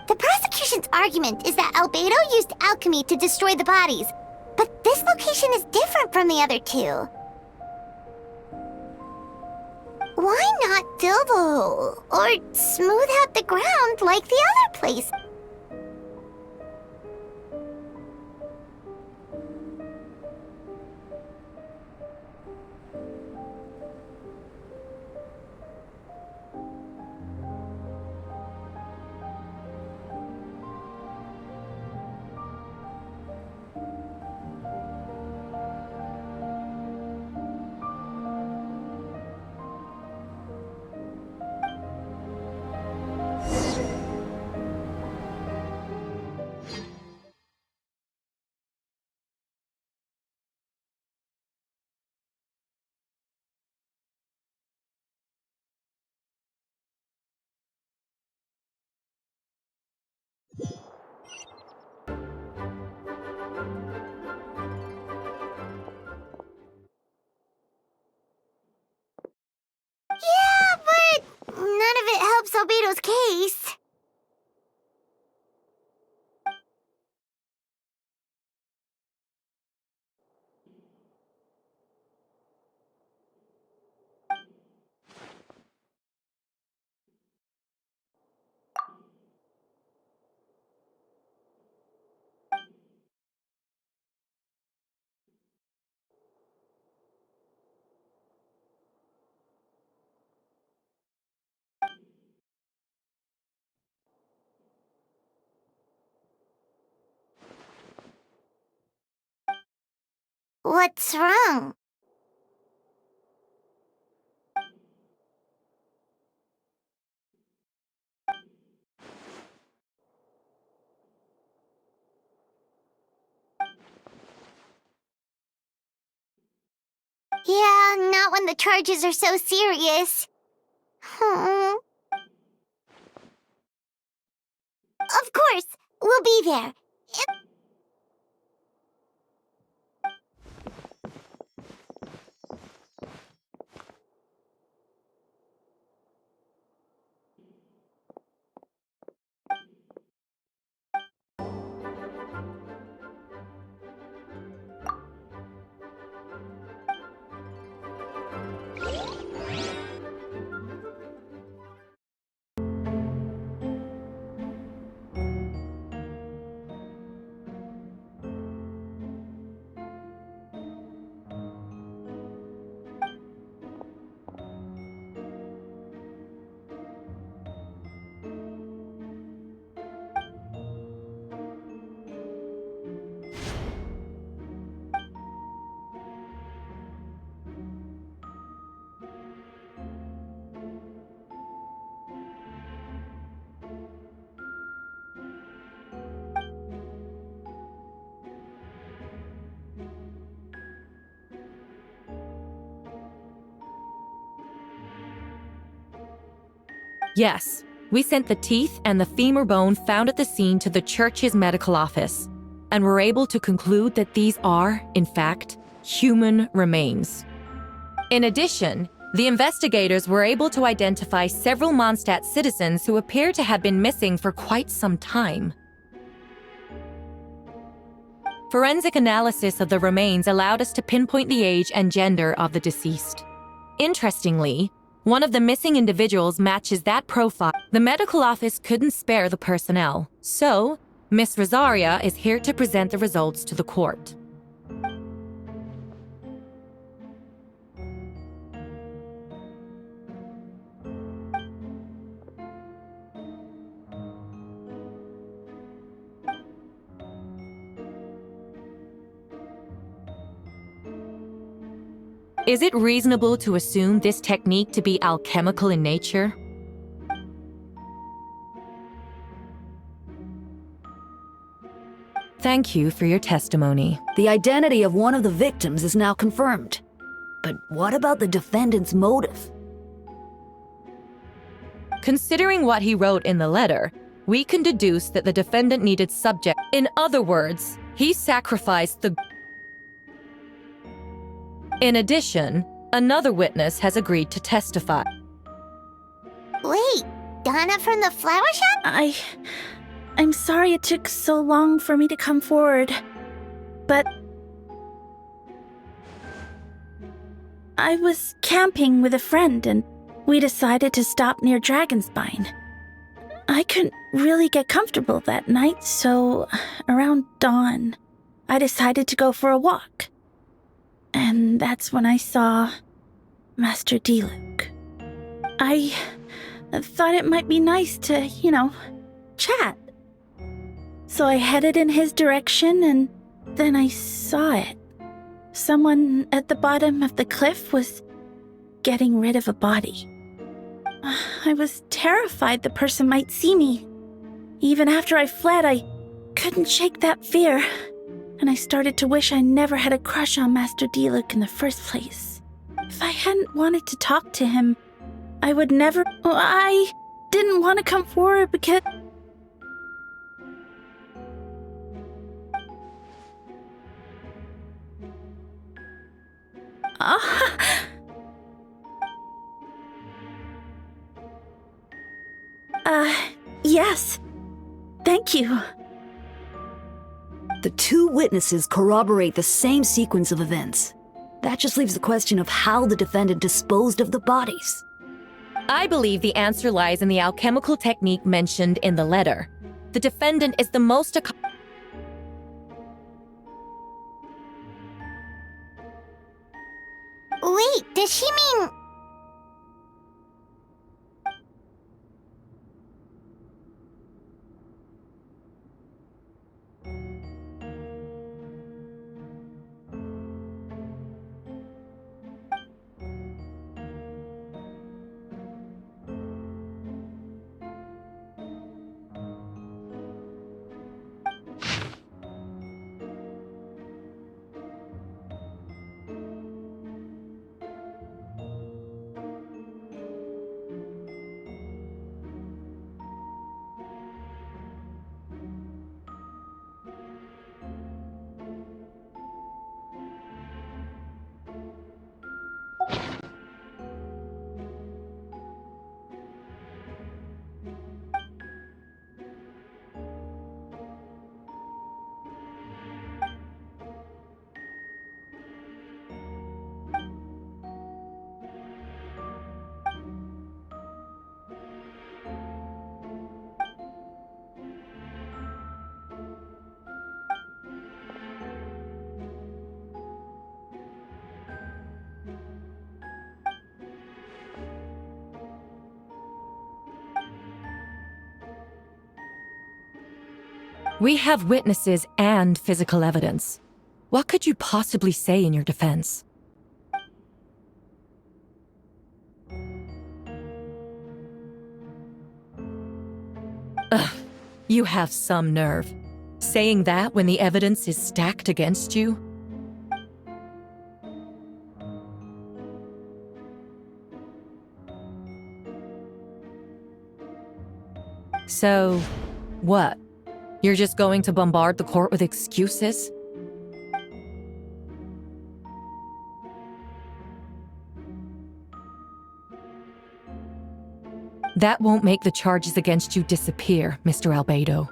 The prosecution's argument is that Albedo used alchemy to destroy the bodies, but this location is different from the other two. Why not fill the hole, or smooth out the ground like the other place? Yeah, but none of it helps Albedo's case. What's wrong? Yeah, not when the charges are so serious. Hmm. Of course, we'll be there. Yes, we sent the teeth and the femur bone found at the scene to the church's medical office, and were able to conclude that these are, in fact, human remains. In addition, the investigators were able to identify several Mondstadt citizens who appear to have been missing for quite some time. Forensic analysis of the remains allowed us to pinpoint the age and gender of the deceased. Interestingly, one of the missing individuals matches that profile. The medical office couldn't spare the personnel, so Miss Rosaria is here to present the results to the court. Is it reasonable to assume this technique to be alchemical in nature? Thank you for your testimony. The identity of one of the victims is now confirmed. But what about the defendant's motive? Considering what he wrote in the letter, we can deduce that the defendant needed subject. In other words, he sacrificed the... In addition, another witness has agreed to testify. Wait, Donna from the flower shop? I'm sorry it took so long for me to come forward, but I was camping with a friend and we decided to stop near Dragonspine. I couldn't really get comfortable that night, so around dawn, I decided to go for a walk. And that's when I saw Master Diluc. I thought it might be nice to, chat. So I headed in his direction and then I saw it. Someone at the bottom of the cliff was getting rid of a body. I was terrified the person might see me. Even after I fled, I couldn't shake that fear. And I started to wish I never had a crush on Master Diluc in the first place. If I hadn't wanted to talk to him, I would never... I didn't want to come forward because... Yes. Thank you. The two witnesses corroborate the same sequence of events. That just leaves the question of how the defendant disposed of the bodies. I believe the answer lies in the alchemical technique mentioned in the letter. The defendant is the most Wait, does she mean... We have witnesses and physical evidence. What could you possibly say in your defense? Ugh, you have some nerve. Saying that when the evidence is stacked against you? So, what? You're just going to bombard the court with excuses? That won't make the charges against you disappear, Mr. Albedo.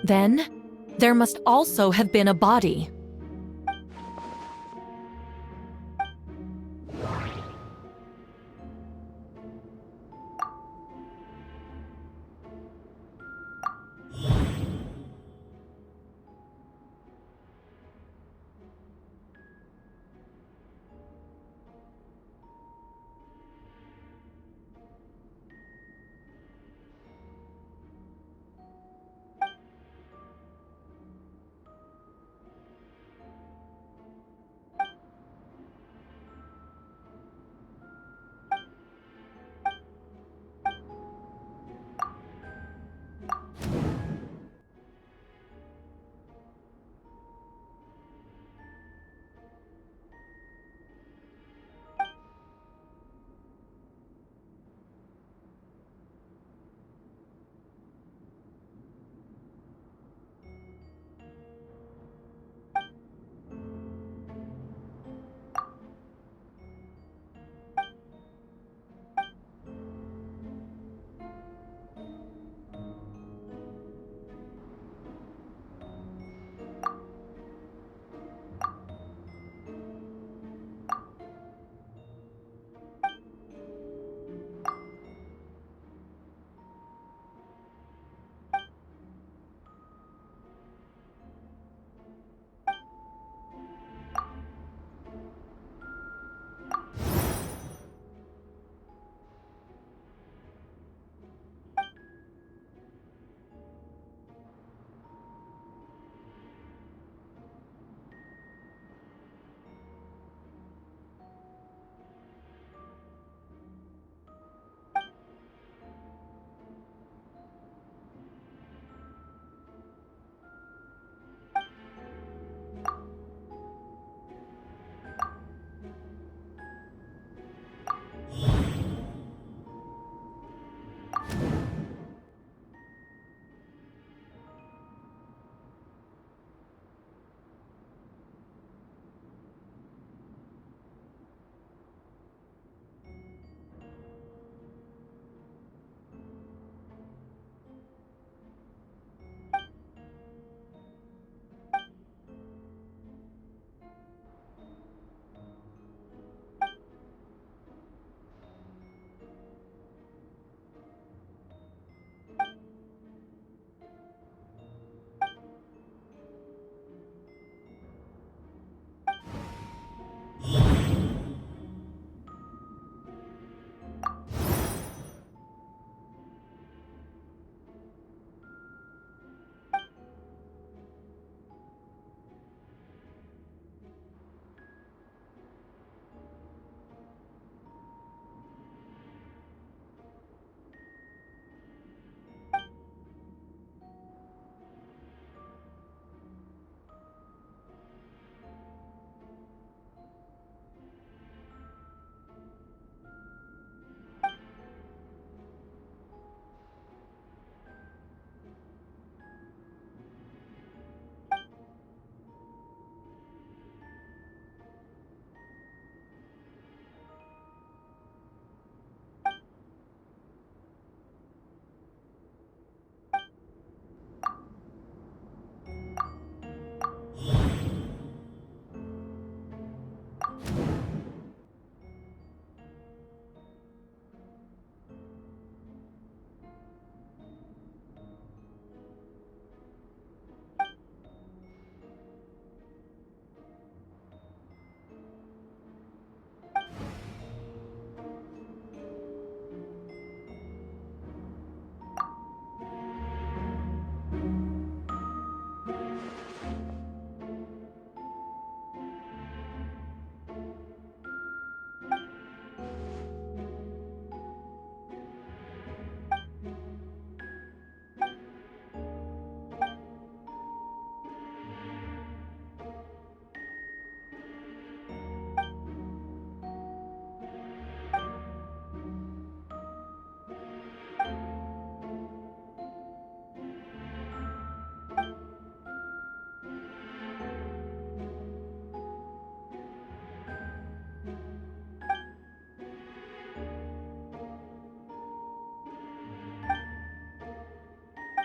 Then, there must also have been a body.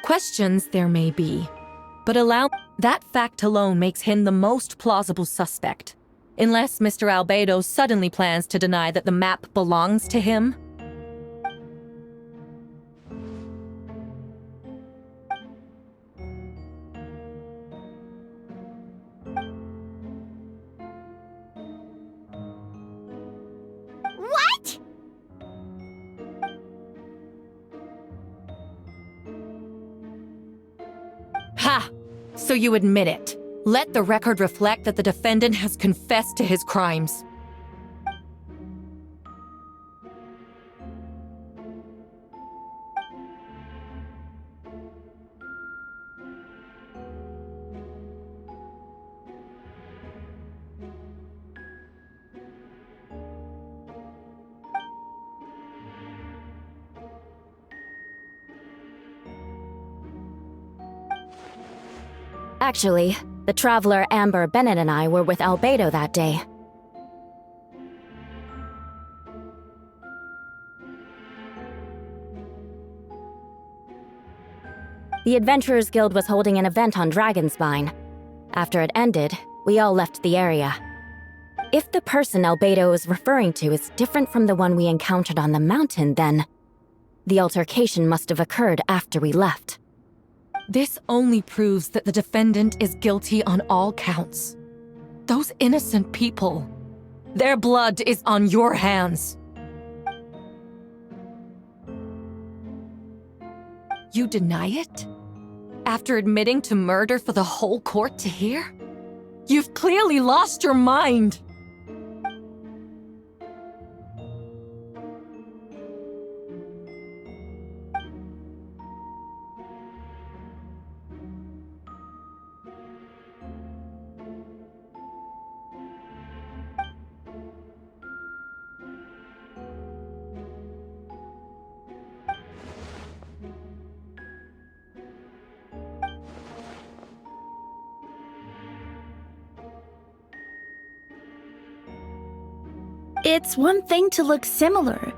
Questions there may be, but that fact alone makes him the most plausible suspect. Unless Mr. Albedo suddenly plans to deny that the map belongs to him. What? Ha! So you admit it. Let the record reflect that the defendant has confessed to his crimes. Actually, the traveler Amber Bennett and I were with Albedo that day. The Adventurers Guild was holding an event on Dragonspine. After it ended, we all left the area. If the person Albedo is referring to is different from the one we encountered on the mountain, then the altercation must have occurred after we left. This only proves that the defendant is guilty on all counts. Those innocent people, their blood is on your hands. You deny it? After admitting to murder for the whole court to hear? You've clearly lost your mind! It's one thing to look similar,